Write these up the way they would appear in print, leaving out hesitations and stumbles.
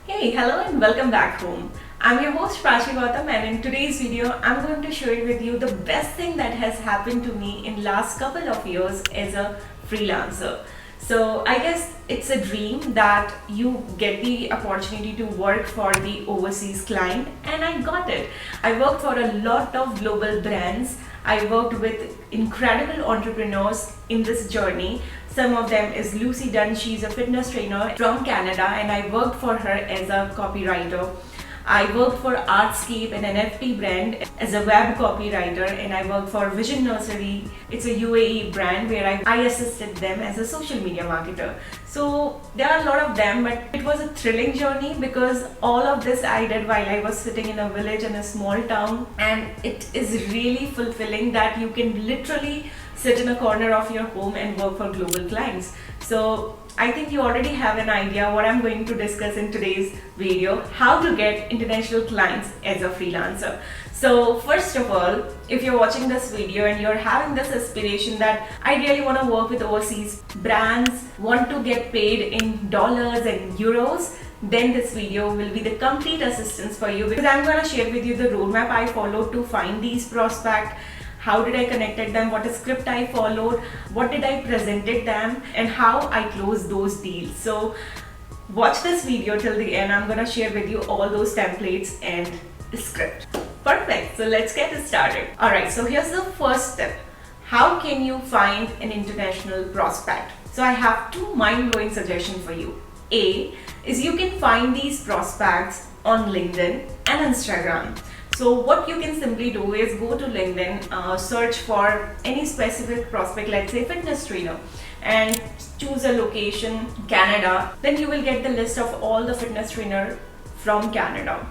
Hey, hello and welcome back home. I'm your host Prachi Gautam, and in today's video I'm going to share with you the best thing that has happened to me in last couple of years as a freelancer. So I guess it's a dream that you get the opportunity to work for the overseas client, and I got it. I worked for a lot of global brands. I worked with incredible entrepreneurs in this journey. Some of them is Lucy Dunn. She's a fitness trainer from Canada, and I worked for her as a copywriter. I worked for Artscape, an NFT brand, as a web copywriter, and I worked for Vision Nursery. It's a UAE brand where I assisted them as a social media marketer. So there are a lot of them, but it was a thrilling journey because all of this I did while I was sitting in a village in a small town, and it is really fulfilling that you can literally sit in a corner of your home and work for global clients. So I think you already have an idea what I'm going to discuss in today's video, how to get international clients as a freelancer. So first of all, if you're watching this video and you're having this aspiration that I really want to work with overseas brands, want to get paid in dollars and euros, then this video will be the complete assistance for you, because I'm going to share with you the roadmap I followed to find these prospects. How did I connected them, what script I followed, what did I presented them, and how I closed those deals. So watch this video till the end. I'm gonna share with you all those templates and script. Perfect, so let's get started. Alright, so here's the first step. How can you find an international prospect? So I have two mind-blowing suggestions for you. A is you can find these prospects on LinkedIn and Instagram. So what you can simply do is go to LinkedIn, search for any specific prospect, let's say fitness trainer, and choose a location, Canada. Then you will get the list of all the fitness trainer from Canada.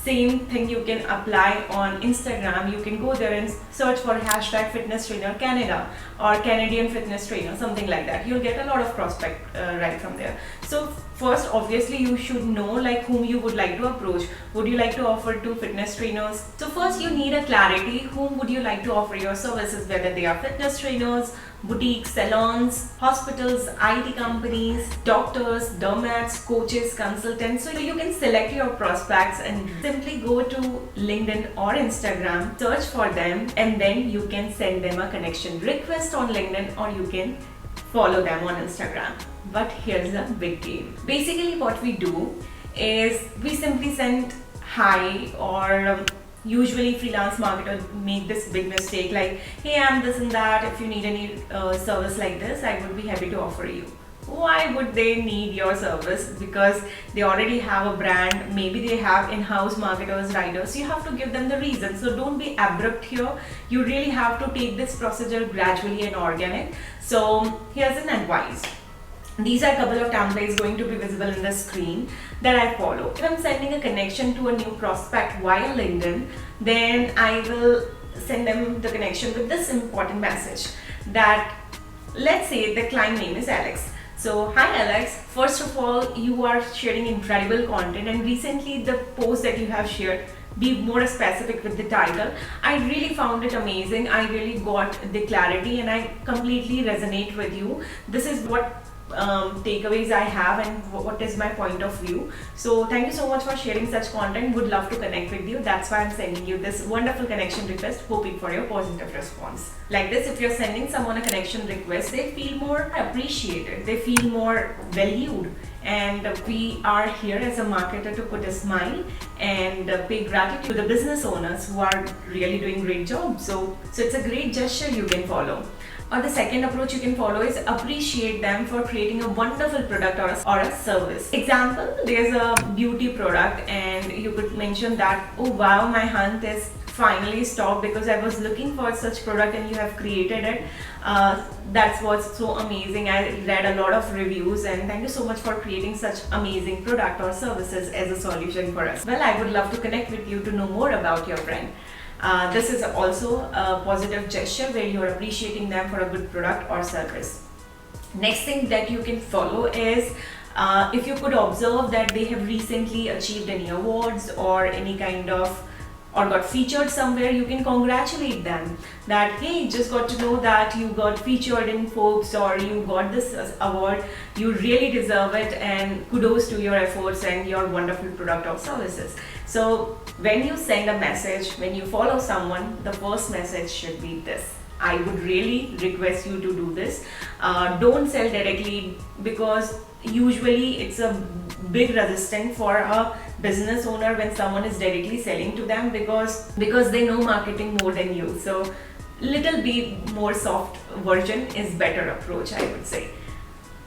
Same thing you can apply on Instagram. You can go there and search for hashtag fitness trainer Canada or Canadian fitness trainer, something like that. You'll get a lot of prospect right from there. So first, obviously you should know like whom you would like to approach. Would you like to offer to fitness trainers? So first you need a clarity, whom would you like to offer your services, whether they are fitness trainers, boutiques, salons, hospitals, IT companies, doctors, dermats, coaches, consultants. So you can select your prospects and simply go to LinkedIn or Instagram, search for them, and then you can send them a connection request on LinkedIn, or you can follow them on Instagram. But here's the big game. Basically what we do is we simply send hi, or usually freelance marketers make this big mistake like, hey, I'm this and that, if you need any service like this, I would be happy to offer you. Why would they need your service? Because they already have a brand, maybe they have in-house marketers, writers. You have to give them the reason. So don't be abrupt here. You really have to take this procedure gradually and organic. So here's an advice. These are a couple of templates going to be visible in the screen that I follow. If I'm sending a connection to a new prospect via LinkedIn, then I will send them the connection with this important message that, let's say the client name is Alex. So hi Alex, first of all, you are sharing incredible content, and recently the post that you have shared, be more specific with the title. I really found it amazing. I really got the clarity and I completely resonate with you. This is what takeaways I have and what is my point of view. So thank you so much for sharing such content. Would love to connect with you. That's why I'm sending you this wonderful connection request, hoping for your positive response. Like this, if you're sending someone a connection request, they feel more appreciated, they feel more valued, and we are here as a marketer to put a smile and pay gratitude to the business owners who are really doing great job. So it's a great gesture you can follow. Or the second approach you can follow is appreciate them for creating a wonderful product or a service. Example, there's a beauty product and you could mention that, oh wow, my hunt is finally stopped because I was looking for such product and you have created it. That's what's so amazing. I read a lot of reviews, and thank you so much for creating such amazing product or services as a solution for us. Well, I would love to connect with you to know more about your brand. This is also a positive gesture where you are appreciating them for a good product or service. Next thing that you can follow is if you could observe that they have recently achieved any awards or any kind of or got featured somewhere, you can congratulate them that, hey, just got to know that you got featured in Forbes or you got this award. You really deserve it, and kudos to your efforts and your wonderful product or services. So when you send a message, when you follow someone, the first message should be this. I would really request you to do this. Don't sell directly, because usually it's a big resistance for a business owner when someone is directly selling to them, because they know marketing more than you. So little bit more soft version is better approach, I would say.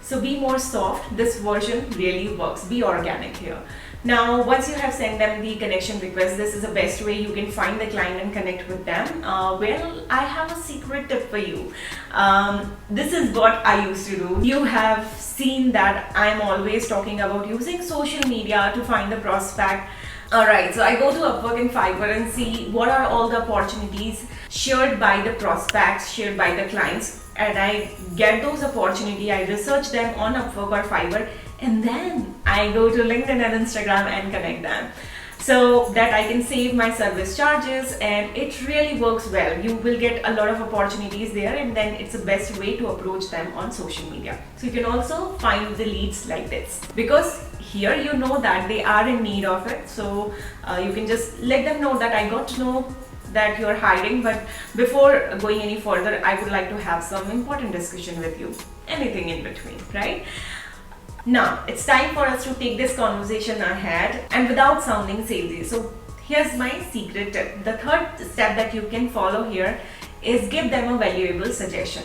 So be more soft. This version really works. Be organic here. Now, once you have sent them the connection request, this is the best way you can find the client and connect with them. Well, I have a secret tip for you. This is what I used to do. You have seen that I'm always talking about using social media to find the prospect. Alright, so I go to Upwork and Fiverr and see what are all the opportunities shared by the prospects, shared by the clients, and I get those opportunities, I research them on Upwork or Fiverr, and then I go to LinkedIn and Instagram and connect them, so that I can save my service charges, and it really works well. You will get a lot of opportunities there, and then it's the best way to approach them on social media. So you can also find the leads like this, because here you know that they are in need of it. So you can just let them know that I got to know that you're hiring, but before going any further, I would like to have some important discussion with you. Anything in between, right? Now, it's time for us to take this conversation ahead and without sounding salesy. So here's my secret tip. The third step that you can follow here is give them a valuable suggestion.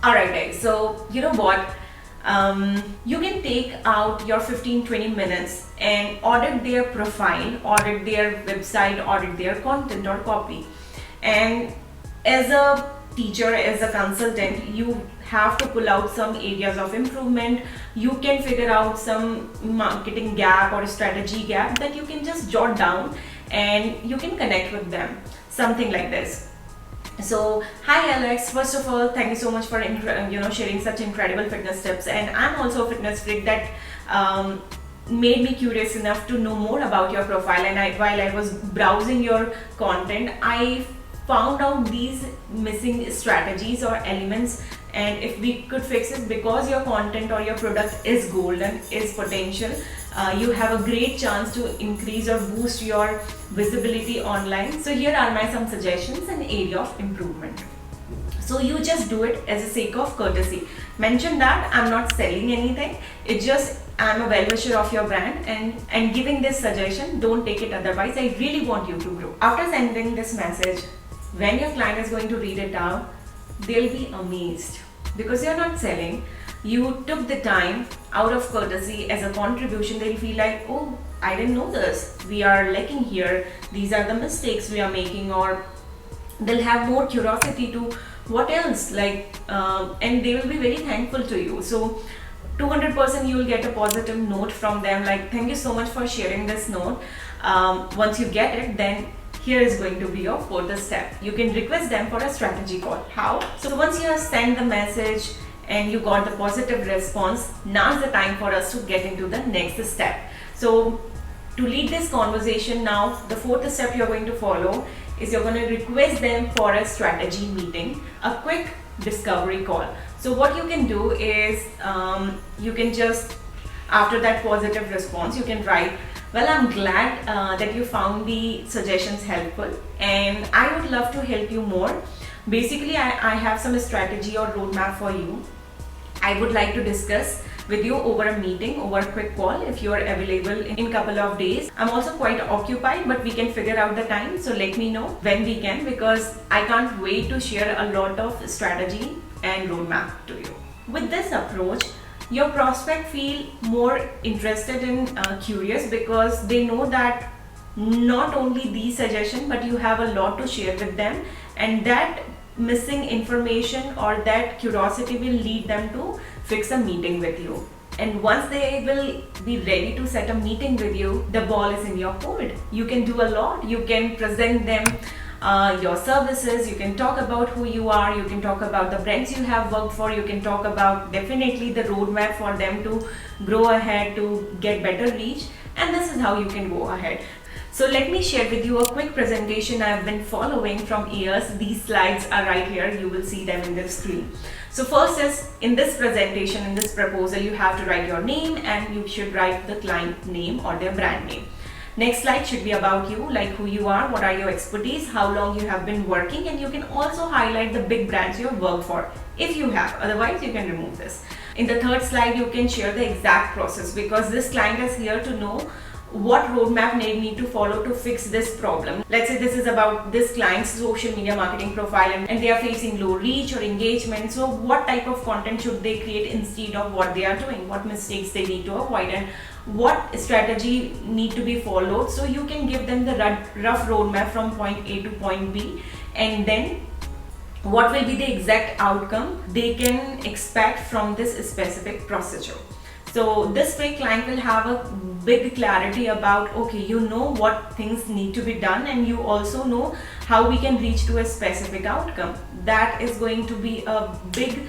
Alright guys, so you know what? You can take out your 15-20 minutes and audit their profile, audit their website, audit their content or copy. And as a teacher, as a consultant, you have to pull out some areas of improvement. You can figure out some marketing gap or strategy gap that you can just jot down and you can connect with them. Something like this. So, hi Alex, first of all, thank you so much for sharing such incredible fitness tips, and I'm also a fitness freak. That made me curious enough to know more about your profile, and while I was browsing your content, I found out these missing strategies or elements, and if we could fix it, because your content or your product is golden, is potential, you have a great chance to increase or boost your visibility online. So here are my some suggestions and area of improvement. So you just do it as a sake of courtesy. Mention that I'm not selling anything, it's just I'm a well-wisher of your brand, and giving this suggestion, don't take it otherwise. I really want you to grow. After sending this message, when your client is going to read it out, they'll be amazed, because you're not selling. You took the time out of courtesy as a contribution. They'll feel like, oh, I didn't know this. We are lacking here. These are the mistakes we are making, or they'll have more curiosity to what else, and they will be very thankful to you. So 200% you will get a positive note from them, like, thank you so much for sharing this note. Once you get it, then here is going to be your further step. You can request them for a strategy call. How? So once you have sent the message and you got the positive response, now's the time for us to get into the next step. So to lead this conversation now, the fourth step you're going to follow is you're going to request them for a strategy meeting, a quick discovery call. So what you can do is you can just, after that positive response, you can write, well, I'm glad that you found the suggestions helpful, and I would love to help you more. Basically, I have some strategy or roadmap for you. I would like to discuss with you over a meeting, over a quick call, if you are available in a couple of days. I'm also quite occupied, but we can figure out the time. So let me know when we can, because I can't wait to share a lot of strategy and roadmap to you. With this approach, your prospect feel more interested and curious, because they know that not only these suggestions, but you have a lot to share with them, and that missing information or that curiosity will lead them to fix a meeting with you. And once they will be ready to set a meeting with you, the ball is in your court. You can do a lot. You can present them your services, you can talk about who you are, you can talk about the brands you have worked for, you can talk about definitely the roadmap for them to grow ahead, to get better reach. and this is how you can go ahead. So let me share with you a quick presentation I've been following from years. These slides are right here. You will see them in the screen. So first is, in this presentation, in this proposal, you have to write your name and you should write the client name or their brand name. Next slide should be about you, like who you are, what are your expertise, how long you have been working, and you can also highlight the big brands you have worked for if you have, otherwise you can remove this. In the third slide, you can share the exact process, because this client is here to know what roadmap they need to follow to fix this problem. Let's say this is about this client's social media marketing profile and they are facing low reach or engagement. So what type of content should they create instead of what they are doing? What mistakes they need to avoid and what strategy need to be followed? So you can give them the rough roadmap from point A to point B, and then what will be the exact outcome they can expect from this specific procedure. So this way client will have a big clarity about, okay, you know what things need to be done, and you also know how we can reach to a specific outcome. That is going to be a big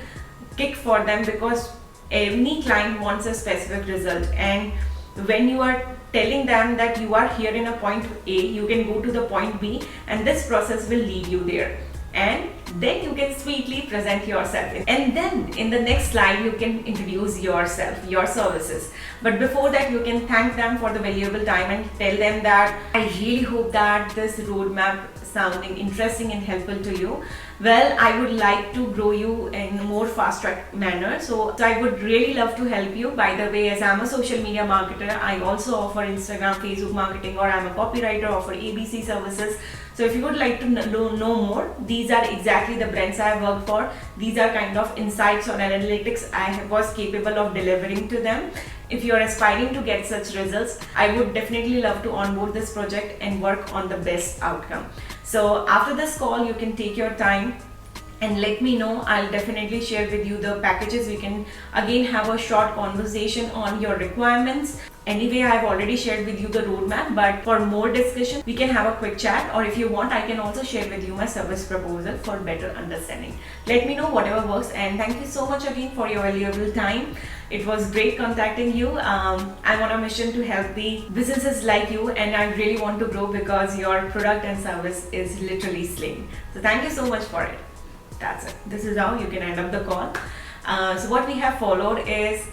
kick for them, because any client wants a specific result, and when you are telling them that you are here in a point A, you can go to the point B, and this process will lead you there. And then you can sweetly present yourself, and then in the next slide you can introduce yourself, your services. But before that, you can thank them for the valuable time and tell them that I really hope that this roadmap sounding interesting and helpful to you. Well, I would like to grow you in a more fast track manner, so I would really love to help you. By the way, as I'm a social media marketer, I also offer Instagram, Facebook marketing, or I'm a copywriter, offer ABC services. So if you would like to know more, these are exactly the brands I work for. These are kind of insights or analytics I was capable of delivering to them. If you are aspiring to get such results, I would definitely love to onboard this project and work on the best outcome. So after this call, you can take your time and let me know. I'll definitely share with you the packages. We can again have a short conversation on your requirements. Anyway, I've already shared with you the roadmap, but for more discussion, we can have a quick chat, or if you want, I can also share with you my service proposal for better understanding. Let me know whatever works, and thank you so much again for your valuable time. It was great contacting you. I'm on a mission to help the businesses like you, and I really want to grow because your product and service is literally slaying. So thank you so much for it. That's it. This is how you can end up the call. So what we have followed is,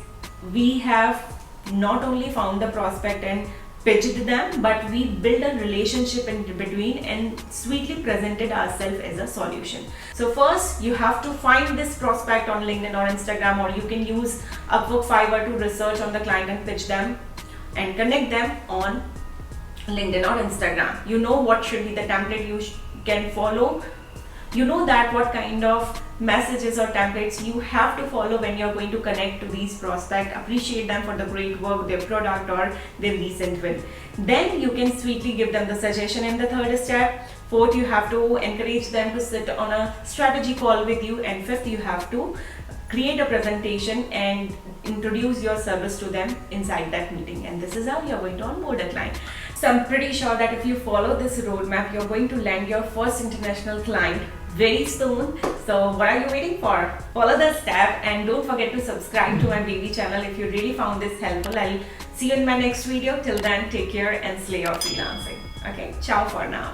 we have not only found the prospect and pitched them, but we built a relationship in between and sweetly presented ourselves as a solution. So first, you have to find this prospect on LinkedIn or Instagram, or you can use Upwork, Fiverr to research on the client and pitch them and connect them on LinkedIn or Instagram. You know what should be the template you can follow. You know that what kind of messages or templates you have to follow when you're going to connect to these prospects, appreciate them for the great work, their product or their recent win. Then you can sweetly give them the suggestion in the third step. Fourth, you have to encourage them to sit on a strategy call with you, and fifth, you have to create a presentation and introduce your service to them inside that meeting. And this is how you're going to onboard a client. So I'm pretty sure that if you follow this roadmap, you're going to land your first international client very soon. So what are you waiting for? Follow the step, and don't forget to subscribe to my baby channel if you really found this helpful. I'll see you in my next video. Till then, take care and slay your freelancing. Okay, ciao for now.